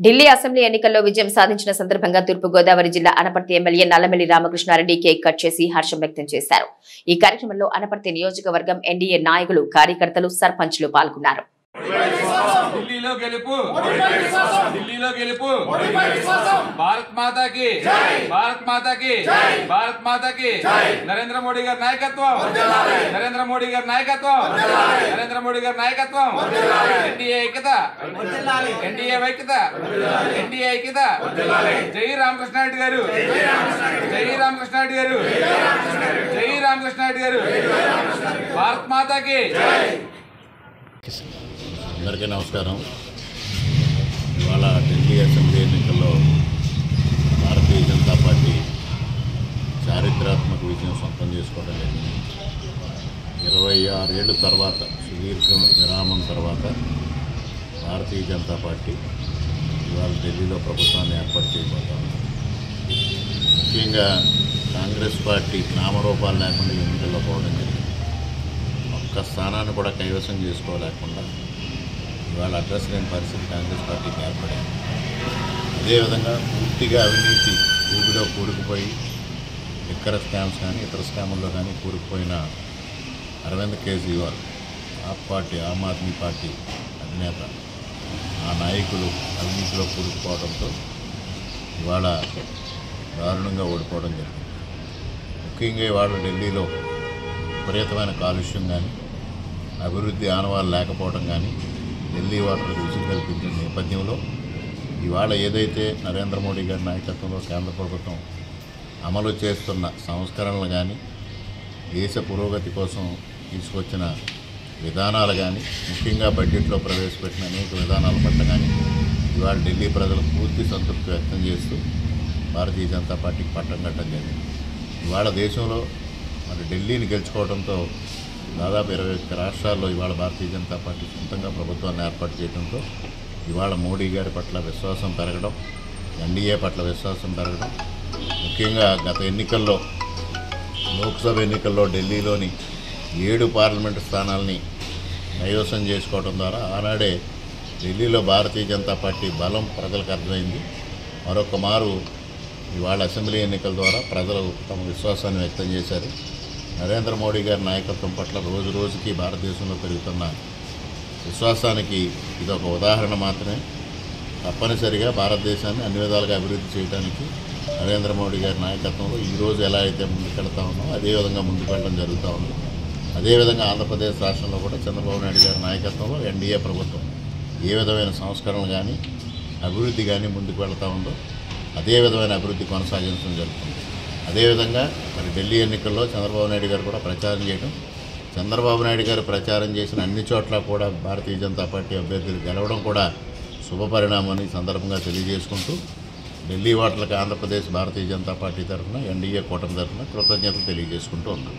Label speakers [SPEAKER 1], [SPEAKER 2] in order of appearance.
[SPEAKER 1] Delhi assembly ఎన్నికల్లో విజయం సాధించిన సందర్భంగా తూర్పు గోదావరి జిల్లా Anaparthi MLA Nallamilli Ramakrishna Reddy cake cut చేసి హర్షం వ్యక్తం చేశారు. ఈ కార్యక్రమంలో అనపర్తి నియోజకవర్గం ఎన్డీఏ నాయకులు, కార్యకర్తలు, సర్పంచ్లు పాల్గొన్నారు.
[SPEAKER 2] ఢిల్లీలో గెలుపు, ఢిల్లీలో గెలుపు. భారత్ మాతాకి, భారత్ మాతాకి, భారత్ మాతాకి. నరేంద్ర మోడీ గారి నాయకత్వం, నరేంద్ర మోడీ గారి నాయకత్వం, నరేంద్ర మోడీ గారి నాయకత్వం. ఎన్డీఏ ఐక్యత, ఎన్డీఏ ఐక్యత, ఎన్డీఏ ఐక్యత. జై రామకృష్ణారెడ్డి గారు, జై రామకృష్ణారెడ్డి గారు, జై రామకృష్ణారెడ్డి గారు. భారత్ మాతాకి.
[SPEAKER 3] అందరికీ నమస్కారం. ఇవాళ ఢిల్లీ అసెంబ్లీ ఎన్నికల్లో భారతీయ జనతా పార్టీ చారిత్రాత్మక విజయం సొంతం చేసుకోవడం జరిగింది. 26 ఏళ్ళ తర్వాత, సుదీర్ఘ విరామం తర్వాత భారతీయ జనతా పార్టీ ఇవాళ ఢిల్లీలో ప్రభుత్వాన్ని ఏర్పాటు చేయబోతాం. ముఖ్యంగా కాంగ్రెస్ పార్టీ నామరూపాలు లేకుండా ఎన్నికల్లో పోవడం జరిగింది. ఒక్క స్థానాన్ని కూడా కైవసం చేసుకోలేకుండా ఇవాళ అడ్రస్ లేని పరిస్థితి కాంగ్రెస్ పార్టీకి ఏర్పడింది. అదేవిధంగా పూర్తిగా అవినీతి ఊబిలో కూరుకుపోయి లిక్కర్ స్కామ్స్ కానీ ఇతర స్కాముల్లో కానీ కూరుకుపోయిన అరవింద్ కేజ్రీవాల్, ఆమ్ ఆద్మీ పార్టీ అధినేత, ఆ నాయకులు అవినీతిలో కూరుకుపోవడంతో ఇవాళ దారుణంగా ఓడిపోవడం జరిగింది. ముఖ్యంగా ఇవాళ ఢిల్లీలో విపరీతమైన కాలుష్యం కానీ, అభివృద్ధి ఆనవాళ్ళు లేకపోవడం కానీ ఢిల్లీ వాటర్లకు రుచి కల్పించిన నేపథ్యంలో ఇవాళ ఏదైతే నరేంద్ర మోడీ గారి నాయకత్వంలో కేంద్ర ప్రభుత్వం అమలు చేస్తున్న సంస్కరణలు కానీ, దేశ పురోగతి కోసం తీసుకొచ్చిన విధానాలు కానీ, ముఖ్యంగా బడ్జెట్లో ప్రవేశపెట్టిన అనేక విధానాల పట్ల కానీ ఇవాళ ఢిల్లీ ప్రజలు పూర్తి సంతృప్తి వ్యక్తం చేస్తూ భారతీయ జనతా పార్టీకి పట్టం కట్టడం జరిగింది. ఇవాళ దేశంలో మరి ఢిల్లీని గెలుచుకోవడంతో దాదాపు 21 రాష్ట్రాల్లో ఇవాళ భారతీయ జనతా పార్టీ సొంతంగా ప్రభుత్వాన్ని ఏర్పాటు చేయడంతో ఇవాళ మోడీ గారి పట్ల విశ్వాసం పెరగడం, ఎన్డీఏ పట్ల విశ్వాసం పెరగడం. ముఖ్యంగా గత ఎన్నికల్లో, లోక్సభ ఎన్నికల్లో ఢిల్లీలోని 7 పార్లమెంటు స్థానాలని కైవసం చేసుకోవడం ద్వారా ఆనాడే ఢిల్లీలో భారతీయ జనతా పార్టీ బలం ప్రజలకు అర్థమైంది. మరొక మారు ఇవాళ అసెంబ్లీ ఎన్నికల ద్వారా ప్రజలు తమ విశ్వాసాన్ని వ్యక్తం చేశారు. నరేంద్ర మోడీ గారి నాయకత్వం పట్ల రోజు రోజుకి భారతదేశంలో పెరుగుతున్న విశ్వాసానికి ఇదొక ఉదాహరణ మాత్రమే. తప్పనిసరిగా భారతదేశాన్ని అన్ని విధాలుగా అభివృద్ధి చేయడానికి నరేంద్ర మోడీ గారి నాయకత్వంలో ఈరోజు ఎలా అయితే ముందుకెళ్తా ఉన్నామో అదేవిధంగా ముందుకు వెళ్ళడం జరుగుతూ ఉంది. అదేవిధంగా ఆంధ్రప్రదేశ్ రాష్ట్రంలో కూడా చంద్రబాబు నాయుడు గారి నాయకత్వంలో ఎన్డీఏ ప్రభుత్వం ఏ విధమైన సంస్కరణలు కానీ, అభివృద్ధి కానీ ముందుకు వెళ్తూ ఉందో అదే విధమైన అభివృద్ధి కొనసాగించడం జరుగుతుంది. అదేవిధంగా మరి ఢిల్లీ ఎన్నికల్లో చంద్రబాబు నాయుడు గారు కూడా ప్రచారం చేయడం, చంద్రబాబు నాయుడు గారు ప్రచారం చేసిన అన్ని చోట్ల కూడా భారతీయ జనతా పార్టీ అభ్యర్థులు గెలవడం కూడా శుభపరిణామని సందర్భంగా తెలియజేసుకుంటూ ఢిల్లీ ఓట్లకు ఆంధ్రప్రదేశ్ భారతీయ జనతా పార్టీ తరఫున, ఎన్డీఏ కూటమి తరఫున కృతజ్ఞతలు తెలియజేసుకుంటూ ఉన్నాం.